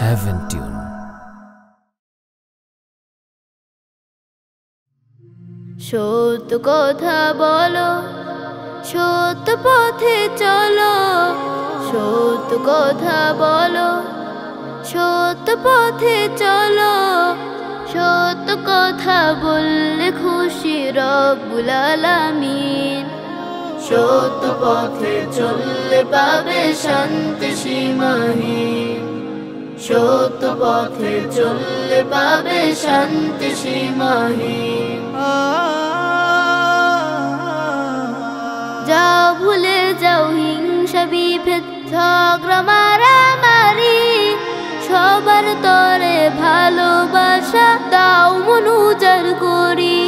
Heaven Tune. সত্য কথা বলো, সত্য পথে চলো, সত্য কথা বলো, সত্য পথে চলো। সত্য কথা বললে খুশি রব্বুল আলামিন। সত্য পথে চললে পাবে শান্তি সীমাহীন। সত্য পথে চললে পাবে শান্তি সীমাহীন। যাও ভুলে যাও হিংসা বিভেদ ঝগড়া মারামারি, সবার তরে ভালোবাসা দাও মন উজাড় করি।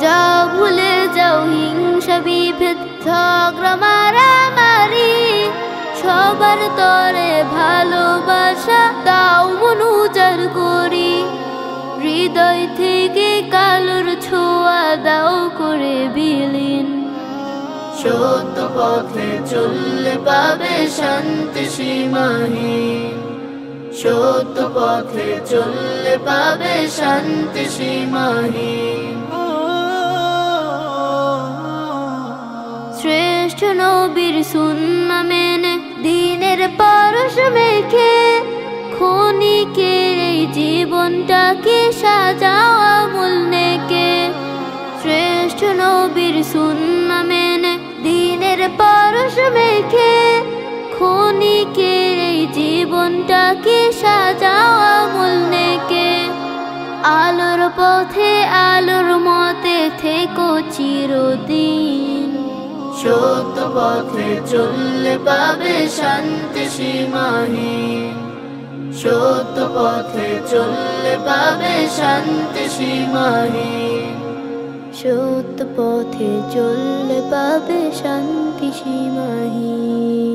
যাও ভুলে যাও হিংসা বিভেদ ঝগড়া মারামারি, সবার তরে ভালোবাসা দাও মন উজাড় করি। হৃদয় থেকে কালোর ছোঁয়া দাও করে বিলীন। সত্য পথে চললে পাবে শান্তি সীমাহীন। সত্য পথে চললে পাবে শান্তি সীমাহীন। শ্রেষ্ঠ নবীর সুন্নাহ মেনে দ্বীনের পরশ মেখে, ক্ষণিকের এই জীবনটাকে সাজাও আমল নেকে। শ্রেষ্ঠ নবীর সুন্নাহ মেনে দ্বীনের পরশ মেখে, ক্ষণিকের এই জীবনটাকে সাজাও আমল নেকে। আলোর পথে আলোর মতে থেকো চিরদিন। সত্য পথে চললে পাবে শান্তি সীমাহীন। সত্য পথে চললে পাবে শান্তি সীমাহীন। সত্য পথে চললে পাবে শান্তি সীমাহীন।